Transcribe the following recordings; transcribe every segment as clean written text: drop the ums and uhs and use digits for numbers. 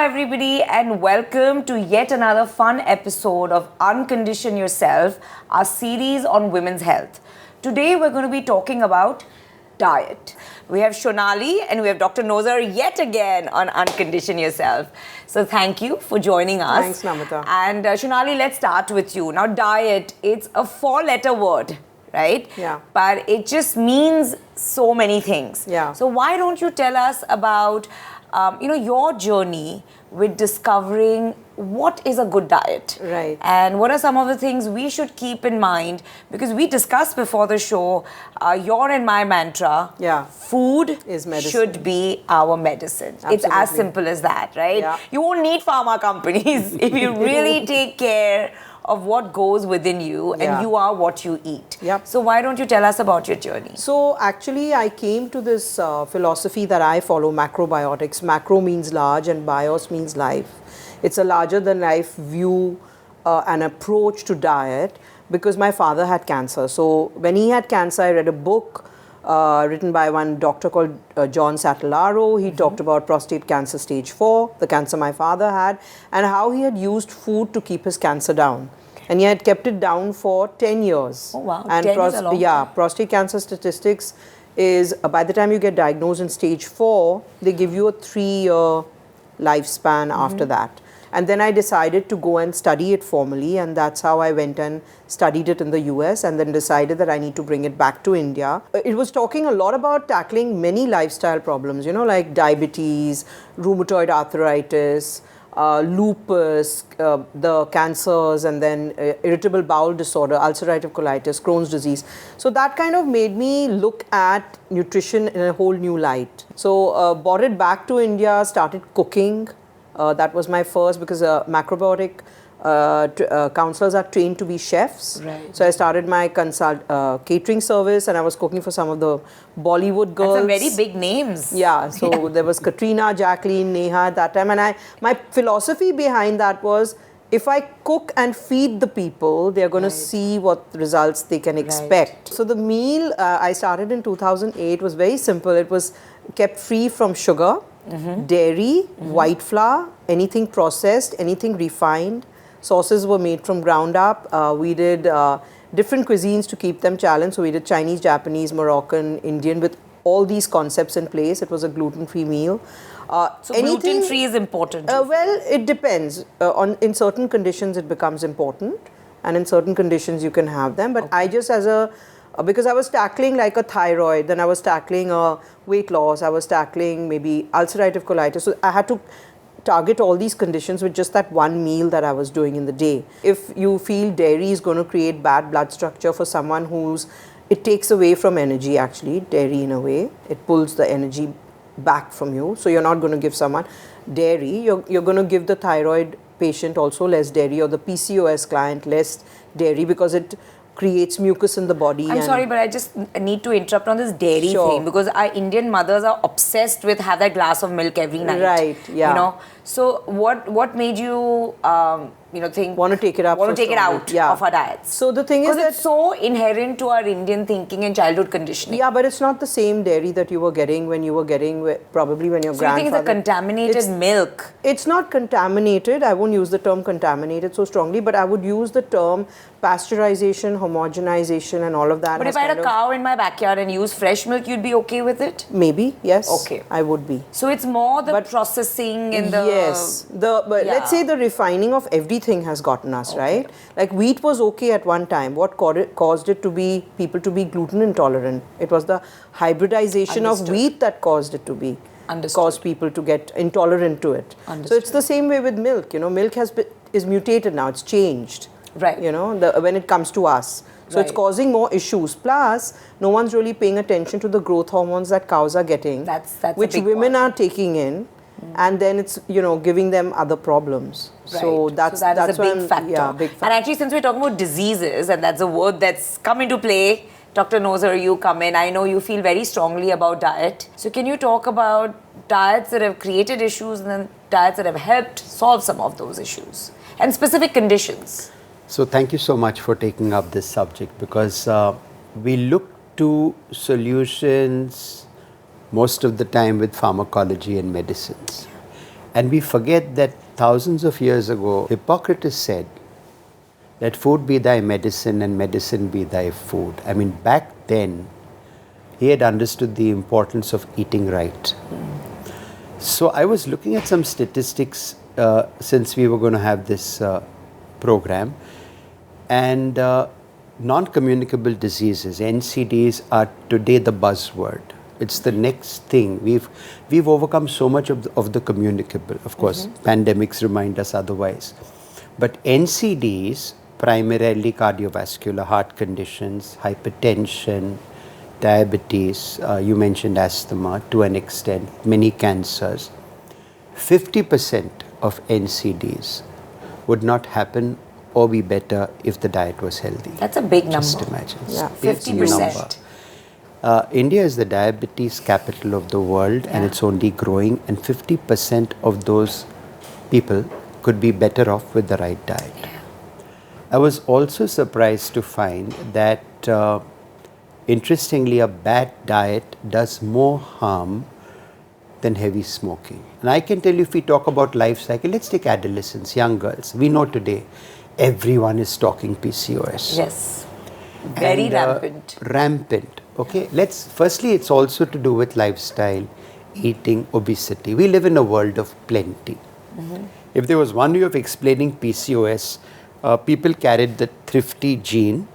everybody, and welcome to yet another fun episode of Uncondition Yourself, our series on women's health. Today we're going to be talking about diet. We have Shonali and we have Dr. Nozer yet again on Uncondition Yourself. So thank you for joining us. Thanks, Namita. And Shonali, let's start with you. Now, diet, it's a 4-letter word, right? Yeah. But it just means so many things. Yeah. So why don't you tell us about your journey with discovering what is a good diet, right? And what are some of the things we should keep in mind? Because we discussed before the show, your and my mantra, food is medicine. Should be our medicine. Absolutely. It's as simple as that, right? Yeah. You won't need pharma companies if you really take care of what goes within you, and you are what you eat. Yep. So why don't you tell us about your journey? So actually I came to this philosophy that I follow, macrobiotics. Macro means large and bios means life. It's a larger than life view and approach to diet, because my father had cancer. So when he had cancer, I read a book written by one doctor called John Satellaro. He talked about prostate cancer stage 4, the cancer my father had, and how he had used food to keep his cancer down. And he had kept it down for 10 years. Oh wow, and 10 is a long time. Prostate cancer statistics is by the time you get diagnosed in stage 4, they give you a 3-year lifespan after that. And then I decided to go and study it formally, and that's how I went and studied it in the US, and then decided that I need to bring it back to India. It was talking a lot about tackling many lifestyle problems, like diabetes, rheumatoid arthritis, lupus, the cancers, and then irritable bowel disorder, ulcerative colitis, Crohn's disease. So that kind of made me look at nutrition in a whole new light. So brought it back to India, started cooking. That was my first, because macrobiotic counselors are trained to be chefs. Right. So I started my catering service, and I was cooking for some of the Bollywood girls. That's some very big names. Yeah, so there was Katrina, Jacqueline, Neha at that time, and my philosophy behind that was, if I cook and feed the people, they're going to see what results they can expect. So the meal I started in 2008 was very simple. It was kept free from sugar, dairy, white flour, anything processed, anything refined. Sauces were made from ground up. We did different cuisines to keep them challenged. So we did Chinese, Japanese, Moroccan, Indian, with all these concepts in place. It was a gluten-free meal. So gluten-free is important? Well, it depends. In certain conditions, it becomes important. And in certain conditions, you can have them. But I just, because I was tackling like a thyroid, then I was tackling weight loss, I was tackling maybe ulcerative colitis. So I had to target all these conditions with just that one meal that I was doing in the day. If you feel dairy is going to create bad blood structure for someone it takes away from energy actually, dairy in a way. It pulls the energy back from you. So you're not going to give someone dairy. You're going to give the thyroid patient also less dairy, or the PCOS client less dairy, because it creates mucus in the body. I'm sorry, but I just need to interrupt on this dairy thing, because our Indian mothers are obsessed with have that glass of milk every night. Right, yeah. So what made you think want to take it up? Want to take it out of our diets? So the thing is that it's so inherent to our Indian thinking and childhood conditioning. Yeah, but it's not the same dairy that you were getting when you were getting probably when your grandfather. So you think it's a contaminated milk? It's not contaminated. I won't use the term contaminated so strongly, but I would use the term pasteurization, homogenization, and all of that. But if I had a cow in my backyard and use fresh milk, you'd be okay with it? Maybe, yes. Okay. I would be. So it's more the processing and the... Yes. Let's say the refining of everything has gotten us, right? Like wheat was okay at one time. What caused it to be, people to be gluten intolerant? It was the hybridization of wheat that caused it to be. Caused people to get intolerant to it. So it's the same way with milk. Milk is mutated now. It's changed. Right. When it comes to us. So it's causing more issues. Plus, no one's really paying attention to the growth hormones that cows are getting, which women are taking in, and then it's giving them other problems. Right. So that's a big factor. Yeah, big factor. And actually, since we're talking about diseases, and that's a word that's come into play, Dr. Nozer, you come in. I know you feel very strongly about diet. So can you talk about diets that have created issues and then diets that have helped solve some of those issues and specific conditions? So thank you so much for taking up this subject, because we look to solutions most of the time with pharmacology and medicines. And we forget that thousands of years ago, Hippocrates said, "Let food be thy medicine and medicine be thy food." I mean, back then, he had understood the importance of eating right. So I was looking at some statistics since we were going to have this program, and non-communicable diseases, NCDs, are today the buzzword. It's the next thing. We've overcome so much of the communicable. Of course, pandemics remind us otherwise. But NCDs, primarily cardiovascular, heart conditions, hypertension, diabetes, you mentioned asthma to an extent, many cancers. 50% of NCDs would not happen or be better if the diet was healthy. That's a big number. Just imagine. Yeah. It's a 50%. number. India is the diabetes capital of the world, and it's only growing, and 50% of those people could be better off with the right diet. I was also surprised to find that interestingly, a bad diet does more harm than heavy smoking. And I can tell you, if we talk about life cycle, let's take adolescents, young girls. We know today everyone is talking PCOS. Yes. Very And, rampant. Rampant. Okay. Firstly, it's also to do with lifestyle, eating, obesity. We live in a world of plenty. If there was one way of explaining PCOS, people carried the thrifty gene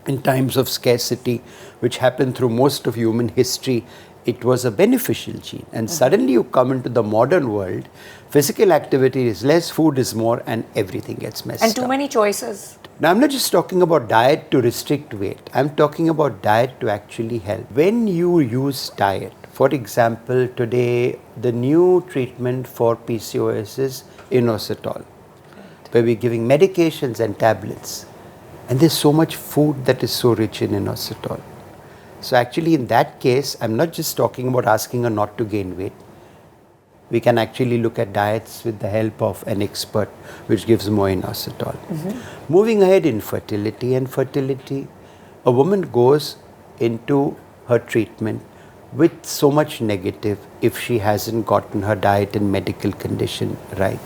in times of scarcity, which happened through most of human history. It was a beneficial gene. And suddenly you come into the modern world, physical activity is less, food is more, and everything gets messed up. And too many choices. Now, I'm not just talking about diet to restrict weight. I'm talking about diet to actually help. When you use diet, for example, today the new treatment for PCOS is inositol, where we're giving medications and tablets. And there's so much food that is so rich in inositol. So actually in that case, I'm not just talking about asking her not to gain weight. We can actually look at diets with the help of an expert, which gives more inositol. Moving ahead, infertility and fertility, a woman goes into her treatment with so much negative if she hasn't gotten her diet and medical condition right.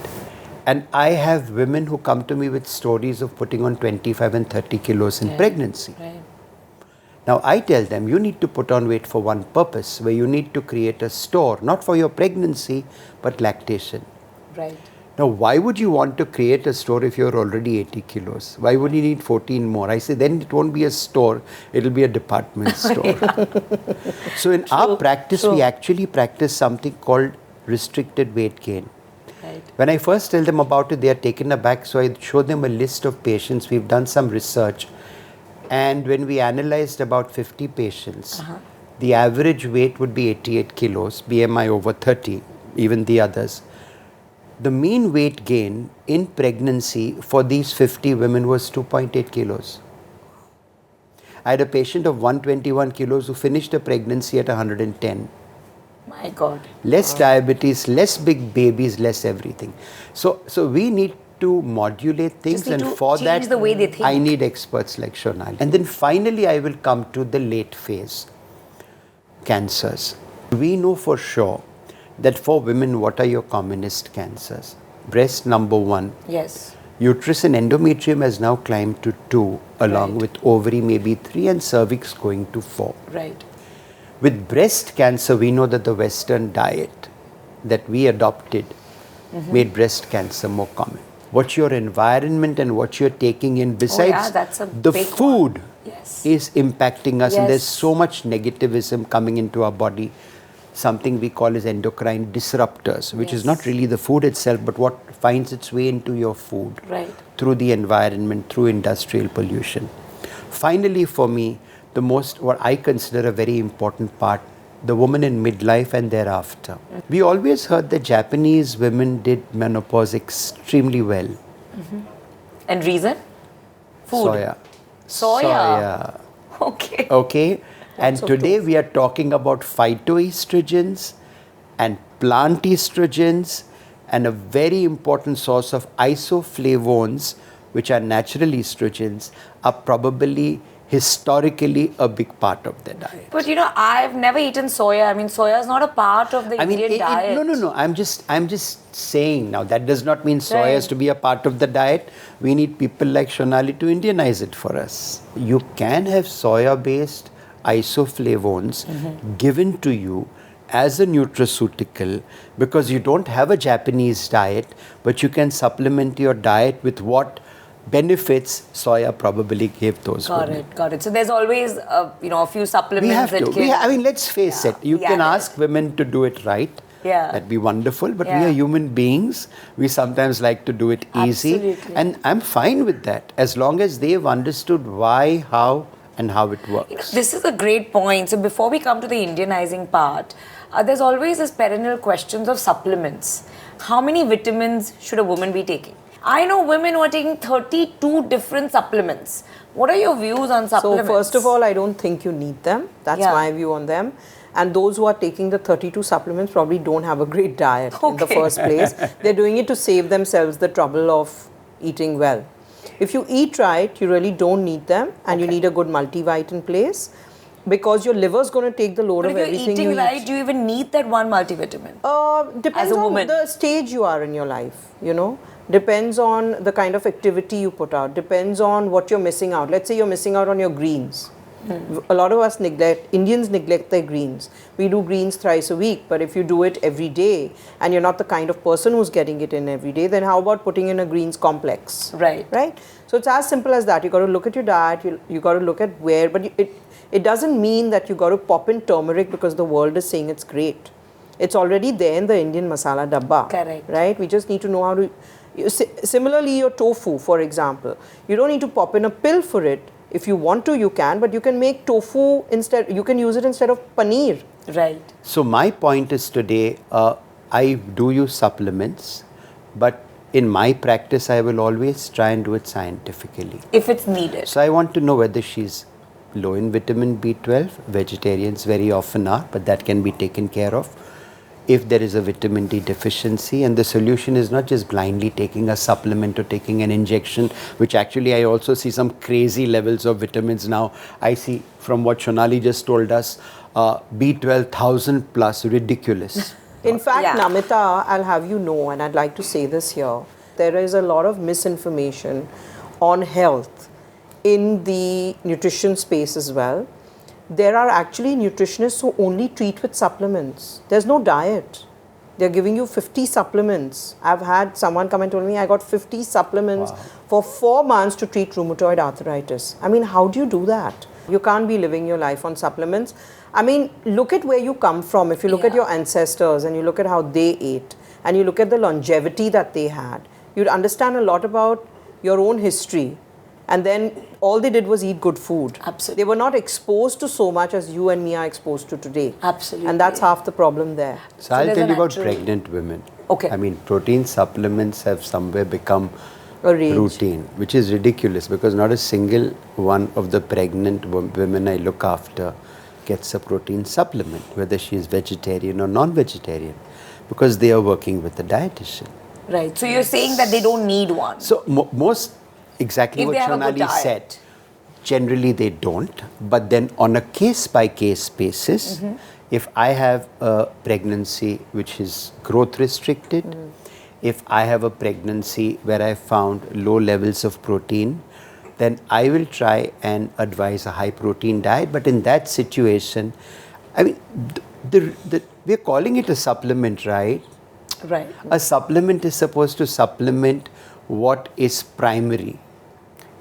And I have women who come to me with stories of putting on 25 and 30 kilos in pregnancy. Right. Now I tell them, you need to put on weight for one purpose, where you need to create a store, not for your pregnancy, but lactation. Right. Now, why would you want to create a store if you're already 80 kilos? Why would you need 14 more? I say, then it won't be a store, it'll be a department store. So in our practice, we actually practice something called restricted weight gain. Right. When I first tell them about it, they are taken aback. So I show them a list of patients. We've done some research. And when we analyzed about 50 patients, the average weight would be 88 kilos, BMI over 30, even the others. The mean weight gain in pregnancy for these 50 women was 2.8 kilos. I had a patient of 121 kilos who finished a pregnancy at 110. My God. Less diabetes, less big babies, less everything. So we need to modulate things, need and to for change that the way they think. I need experts like Shonali. And then finally I will come to the late phase cancers. We know for sure that for women, what are your commonest cancers? Breast, number 1. Yes. Uterus and endometrium has now climbed to 2, along with ovary maybe 3, and cervix going to 4. Right. With breast cancer, we know that the Western diet that we adopted made breast cancer more common. What your environment and what you're taking in, besides that's a the big food, one. Yes. is impacting us, and there's Yes. so much negativism coming into our body. Something we call as endocrine disruptors, which is not really the food itself, but what finds its way into your food through the environment, through industrial pollution. Finally, for me, what I consider a very important part, the woman in midlife and thereafter. We always heard that Japanese women did menopause extremely well. And reason? Food. Soya. Okay. Okay. And today we are talking about phytoestrogens and plant estrogens, and a very important source of isoflavones, which are natural estrogens, are probably historically a big part of their diet. But I've never eaten soya. I mean, soya is not a part of the Indian diet. No. I'm just saying now. That does not mean soya has to be a part of the diet. We need people like Shonali to Indianize it for us. You can have soya-based isoflavones given to you as a nutraceutical because you don't have a Japanese diet, but you can supplement your diet with what benefits soya probably gave those women. Got it. So there's always a few supplements We have that to. Let's face it. You can ask women to do it right. Yeah. That'd be wonderful. But we are human beings. We sometimes like to do it easy. Absolutely. And I'm fine with that as long as they've understood why, how, and how it works. This is a great point. So before we come to the Indianizing part, there's always this perennial questions of supplements. How many vitamins should a woman be taking? I know women who are taking 32 different supplements. What are your views on supplements? So first of all, I don't think you need them. That's my view on them. And those who are taking the 32 supplements probably don't have a great diet in the first place. They're doing it to save themselves the trouble of eating well. If you eat right, you really don't need them, and you need a good multivitamin in place because your liver is going to take the load of everything you eat. If you're eating right, do you even need that one multivitamin? Depends on the stage you are in your life, Depends on the kind of activity you put out. Depends on what you're missing out. Let's say you're missing out on your greens. A lot of us Indians neglect their greens. We do greens thrice a week, but if you do it every day and you're not the kind of person who's getting it in every day, then how about putting in a greens complex? Right. So it's as simple as that. You got to look at your diet, you got to look at where, but it doesn't mean that you got to pop in turmeric because the world is saying it's great. It's already there in the Indian masala dabba. Correct. Right? We just need to know how to. Similarly, your tofu, for example, you don't need to pop in a pill for it. If you want to, you can, but you can make tofu instead. You can use it instead of paneer. Right. So my point is today, I do use supplements, but in my practice, I will always try and do it scientifically. If it's needed. So I want to know whether she's low in vitamin B12. Vegetarians very often are, but that can be taken care of. If there is a vitamin D deficiency, and the solution is not just blindly taking a supplement or taking an injection, which actually I also see some crazy levels of vitamins now. I see from what Shonali just told us, B12 1,000 plus, ridiculous. In fact, Namita, I'll have you know, and I'd like to say this here, there is a lot of misinformation on health in the nutrition space as well. There are actually nutritionists who only treat with supplements. There's no diet. They're giving you 50 supplements. I've had someone come and told me I got 50 supplements for 4 months to treat rheumatoid arthritis. I mean, how do you do that? You can't be living your life on supplements. I mean, look at where you come from. If you look at your ancestors and you look at how they ate and you look at the longevity that they had, you'd understand a lot about your own history. And then all they did was eat good food. Absolutely. They were not exposed to so much as you and me are exposed to today. Absolutely. And that's half the problem there. So I'll tell you about pregnant women. Okay. I mean, protein supplements have somewhere become A rage. routine, which is ridiculous because not a single one of the pregnant women I look after gets a protein supplement, whether she is vegetarian or non-vegetarian, because they are working with a dietitian. Right. So you're saying that they don't need one. So most exactly If what they have a good Shonali diet. said. Generally they don't, but then on a case-by-case basis, if I have a pregnancy which is growth restricted, if I have a pregnancy where I found low levels of protein, then I will try and advise a high protein diet. But in that situation, I mean, we're calling it a supplement, right? Right. A supplement is supposed to supplement what is primary.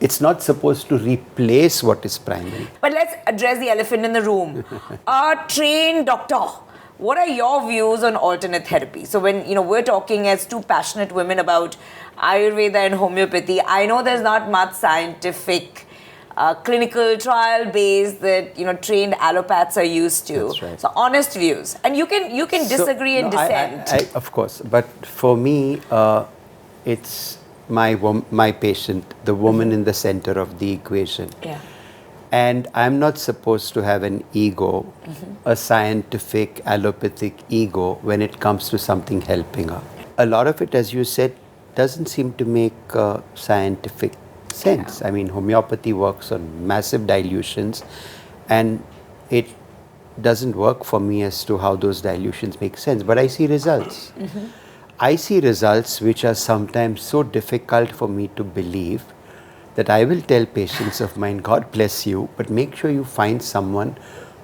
It's not supposed to replace what is primary. But let's address the elephant in the room. A trained doctor. What are your views on alternate therapy? So when we're talking as two passionate women about Ayurveda and homeopathy, I know there's not much scientific, clinical trial base that trained allopaths are used to. That's right. So honest views, and you can disagree and dissent. I, of course, but for me, it's my patient, the woman in the center of the equation. Yeah. And I'm not supposed to have an ego, a scientific, allopathic ego when it comes to something helping her. A lot of it, as you said, doesn't seem to make scientific sense. I mean, homeopathy works on massive dilutions, and it doesn't work for me as to how those dilutions make sense. But I see results. I see results which are sometimes so difficult for me to believe that I will tell patients of mine, God bless you, but make sure you find someone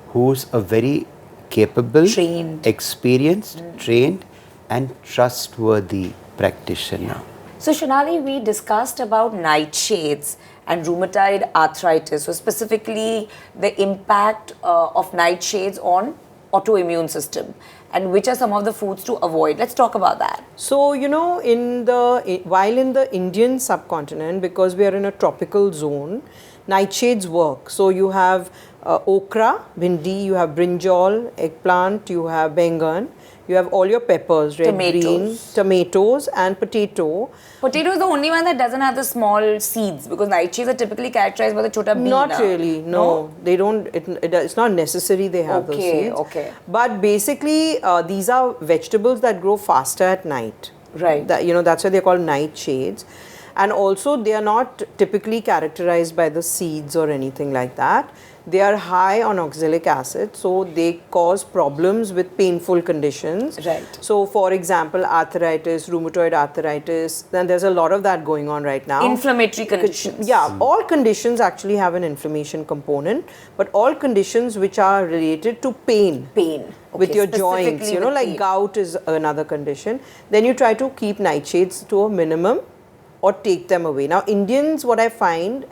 who's a very capable, Trained. experienced, trained, and trustworthy practitioner. So Shonali, we discussed about nightshades and rheumatoid arthritis, so specifically the impact of nightshades on autoimmune system, and which are some of the foods to avoid. Let's talk about that. So, you know, while in the Indian subcontinent, because we are in a tropical zone, nightshades work. So you have okra, bhindi, you have brinjal, eggplant, you have bengan, you have all your peppers, red, green, tomatoes and potato. Potato is the only one that doesn't have the small seeds, because nightshades are typically characterized by the chota bean. Not really, no. They don't, it's not necessary they have those seeds. Okay. But basically, these are vegetables that grow faster at night. Right. You know, that's why they're called nightshades. And also, they are not typically characterized by the seeds or anything like that. They are high on oxalic acid, so they cause problems with painful conditions. Right. So, for example, arthritis, rheumatoid arthritis, then there's a lot of that going on right now. Inflammatory conditions. Yeah, all conditions actually have an inflammation component, but all conditions which are related to pain. Pain. With Okay, your joints, specifically you know, with like pain. gout is another condition. Then you try to keep nightshades to a minimum or take them away. Now, Indians, what I find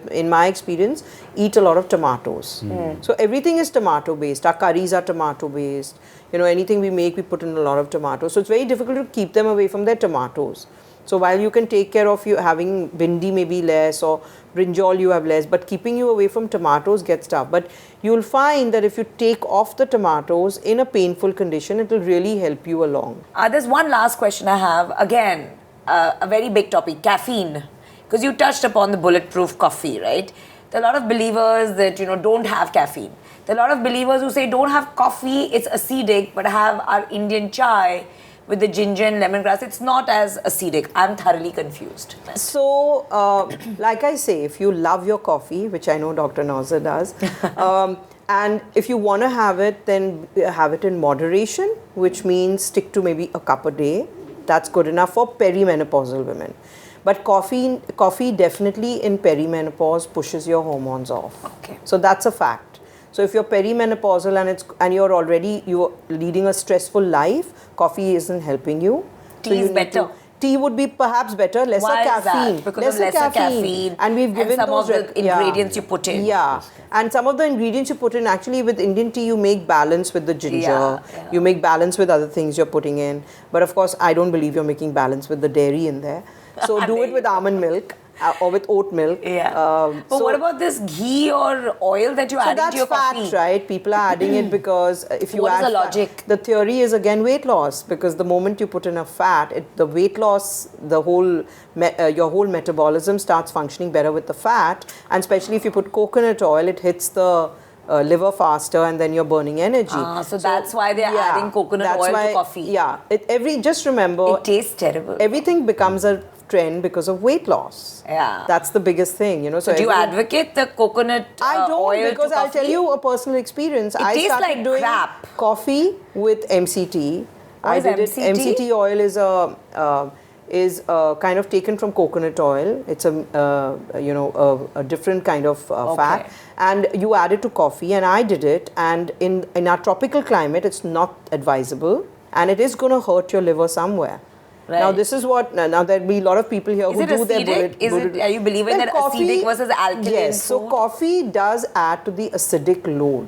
in my experience, eat a lot of tomatoes. So everything is tomato based. Our curries are tomato based. You know, anything we make, we put in a lot of tomatoes. So it's very difficult to keep them away from their tomatoes. So while you can take care of you having bhindi maybe less, or brinjal you have less, but keeping you away from tomatoes gets tough. But you'll find that if you take off the tomatoes in a painful condition, it will really help you along. There's one last question I have. Again, a very big topic, caffeine. Because you touched upon the bulletproof coffee, right? There are a lot of believers that, you know, don't have caffeine. There are a lot of believers who say don't have coffee, it's acidic, but have our Indian chai with the ginger and lemongrass, it's not as acidic. I'm thoroughly confused. So, like I say, if you love your coffee, which I know Dr. Nozer does, and if you want to have it, then have it in moderation, which means stick to maybe a cup a day. That's good enough for perimenopausal women. But coffee definitely in perimenopause pushes your hormones off. Okay. So that's a fact. So if you're perimenopausal and you're leading a stressful life, coffee isn't helping you. Tea is better. Tea would be perhaps better, lesser Why caffeine. is that? Because of lesser caffeine. And we've given some those of the ingredients you put in. Yeah. And some of the ingredients you put in, actually with Indian tea, you make balance with the ginger. Yeah. You make balance with other things you're putting in. But of course, I don't believe you're making balance with the dairy in there. So do it with almond milk. Or with oat milk. Yeah. But what about this ghee or oil that you add into your fat, coffee? Right? People are adding it because if you What is add the logic? the theory is again weight loss, because the moment you put in a fat, the weight loss, your whole metabolism starts functioning better with the fat, and especially if you put coconut oil, it hits the liver faster, and then you're burning energy. So that's why they're adding coconut oil to coffee. Yeah. Just remember, it tastes terrible. Everything becomes a trend because of weight loss. Yeah. That's the biggest thing, you know. So do you advocate the coconut I don't, oil because to I'll coffee? tell you a personal experience. I tastes started like doing crap. coffee with MCT. What is MCT? MCT oil is kind of taken from coconut oil. It's a different kind of fat, and you add it to coffee. And I did it, and in our tropical climate, it's not advisable, and it is going to hurt your liver somewhere. Right. Now this is what, now there'll be a lot of people here who do their Are you believing that acidic versus alkaline Yes, so food? coffee does add to the acidic load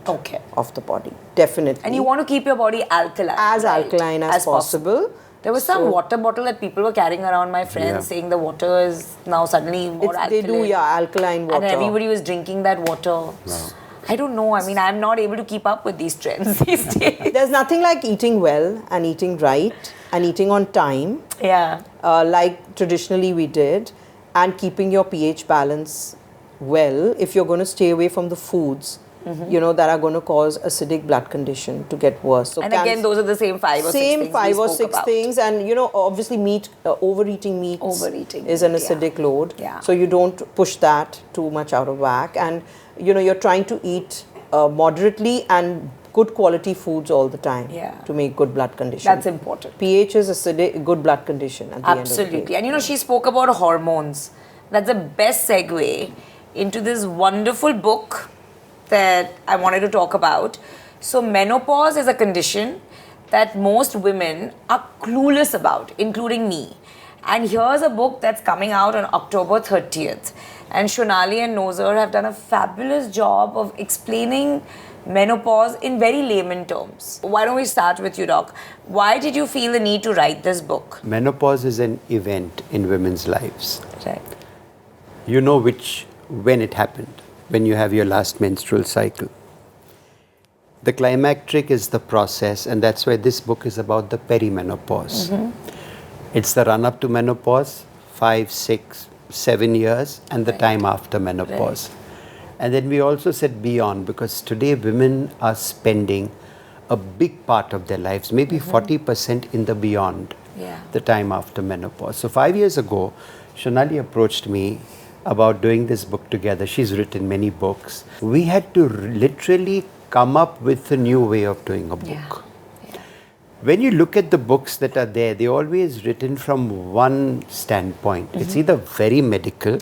of the body, definitely. And you want to keep your body alkaline. As right? alkaline as possible. There was some water bottle that people were carrying around, my friends, saying the water is now suddenly more alkaline. They do, alkaline water. And everybody was drinking that water. No. I don't know. I mean, I'm not able to keep up with these trends these days. There's nothing like eating well and eating right and eating on time. Yeah. Like traditionally we did, and keeping your pH balance well if you're going to stay away from the foods that are going to cause acidic blood condition to get worse. So And again, those are the same five or six things. Same five or six about. things, and obviously meat, overeating meat is an acidic load. Yeah. So you don't push that too much out of whack, and you're trying to eat moderately and good quality foods all the time to make good blood condition. That's important. pH is acidic, good blood condition at the end of the day. Absolutely. And she spoke about hormones. That's the best segue into this wonderful book that I wanted to talk about. So menopause is a condition that most women are clueless about, including me. And here's a book that's coming out on October 30th. And Shonali and Nozer have done a fabulous job of explaining menopause in very layman terms. Why don't we start with you, Doc? Why did you feel the need to write this book? Menopause is an event in women's lives. Right. You know when it happened, when you have your last menstrual cycle. The climacteric is the process, and that's why this book is about the perimenopause. It's the run up to menopause, 5, 6, 7 years, and the time after menopause. And then we also said beyond, because today women are spending a big part of their lives, maybe 40% in the beyond, the time after menopause. So 5 years ago, Shonali approached me about doing this book together. She's written many books. We had to literally come up with a new way of doing a book. When you look at the books that are there, they're always written from one standpoint. It's either very medical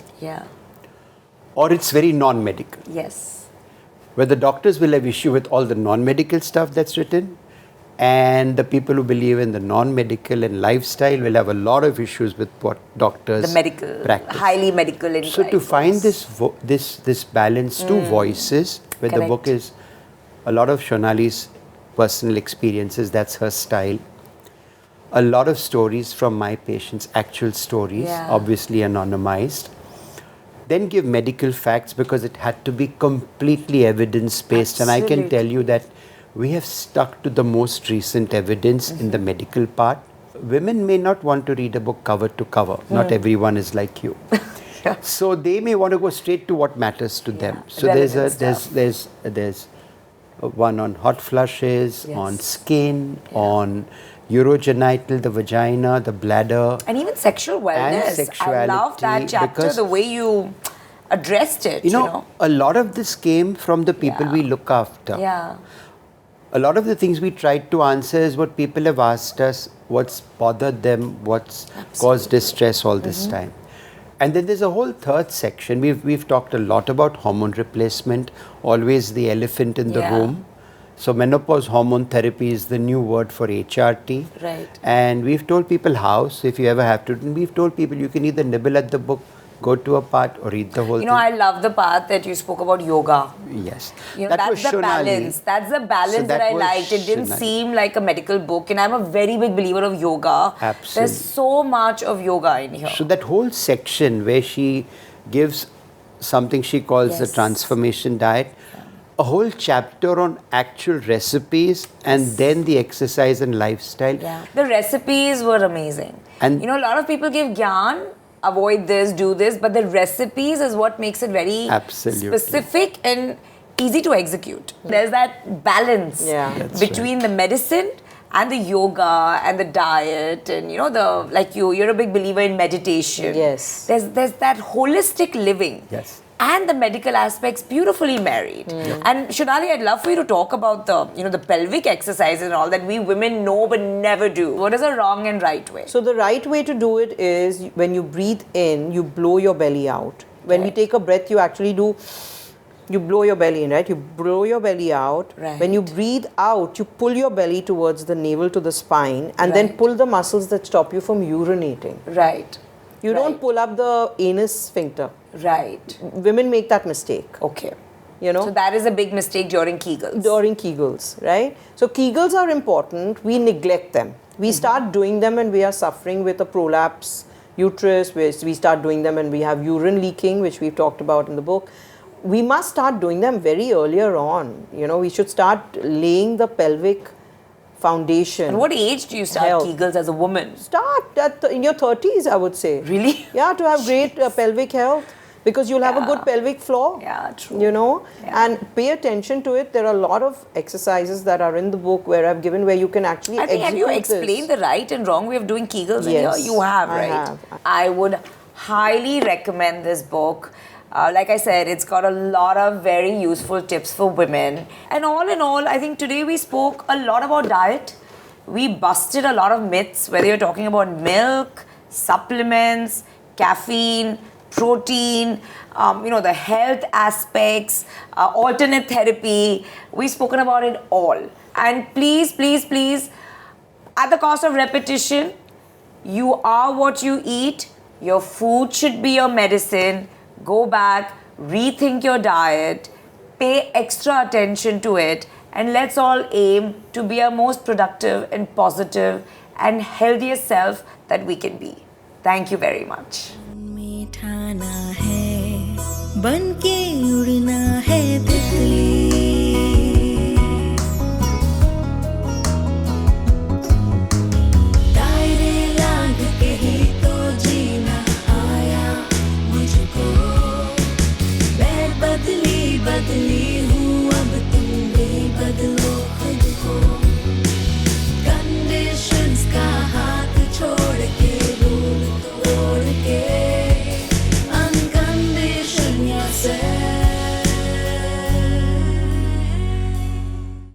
or it's very non-medical. Yes. Where the doctors will have issue with all the non-medical stuff that's written, and the people who believe in the non-medical and lifestyle will have a lot of issues with what doctors The medical, practice. highly medical inclined. So to find this balance, two voices, where the book is a lot of Shonali's personal experiences, that's her style. A lot of stories from my patients, actual stories, obviously anonymized. Then give medical facts, because it had to be completely evidence-based. And I can tell you that we have stuck to the most recent evidence in the medical part. Women may not want to read a book cover to cover. Not everyone is like you. So they may want to go straight to what matters to them. So there's one on hot flushes, on skin, on urogenital, the vagina, the bladder. And even sexual wellness. And sexuality. I love that chapter, the way you addressed it. You know, a lot of this came from the people we look after. A lot of the things we tried to answer is what people have asked us, what's bothered them, what's caused distress all this time. And then there's a whole third section. We've talked a lot about hormone replacement, always the elephant in the room. So menopause hormone therapy is the new word for HRT. Right. And we've told people how. So if you ever have to, we've told people you can either nibble at the book, go to a part, or read the whole thing. I love the part that you spoke about yoga. Yes. That's the balance. That's the balance that I liked. It didn't seem like a medical book. And I'm a very big believer of yoga. Absolutely. There's so much of yoga in here. So that whole section where she gives something she calls the transformation diet, a whole chapter on actual recipes, and then the exercise and lifestyle. The recipes were amazing. And a lot of people give gyan, avoid this, do this, but the recipes is what makes it very specific and easy to execute. There's that balance between the medicine and the yoga and the diet, and you're a big believer in meditation. Yes. There's that holistic living. Yes. And the medical aspects beautifully married. And Shonali, I'd love for you to talk about the pelvic exercises and all that we women know but never do. What is a wrong and right way? So the right way to do it is when you breathe in, you blow your belly out. When we take a breath, you actually you blow your belly in, right? You blow your belly out. Right. When you breathe out, you pull your belly towards the navel to the spine, and then pull the muscles that stop you from urinating. Right. You don't pull up the anus sphincter. Right. Women make that mistake. Okay. So that is a big mistake during Kegels. During Kegels, right? So Kegels are important. We neglect them. We start doing them when we are suffering with a prolapse uterus. We start doing them when we have urine leaking, which we've talked about in the book. We must start doing them very earlier on. We should start laying the pelvic foundation. And what age do you start Kegels as a woman? Start in your 30s, I would say. Really? Yeah, to have great pelvic health. because you'll have a good Yeah. pelvic floor. Yeah, true. You know, Yeah. and pay attention to it. There are a lot of exercises that are in the book where I've given where you can actually I think, have you execute explained this. the right and wrong way of doing Kegels in Yes, here? You have, I right? have. I would highly recommend this book. Like I said, it's got a lot of very useful tips for women. And all in all, I think today we spoke a lot about diet. We busted a lot of myths, whether you're talking about milk, supplements, caffeine, protein, the health aspects, alternate therapy. We've spoken about it all. And please, please, please, at the cost of repetition, you are what you eat. Your food should be your medicine. Go back, rethink your diet, pay extra attention to it, and let's all aim to be our most productive and positive and healthiest self that we can be. Thank you very much. मीठा ना है बन के उड़ना है तितली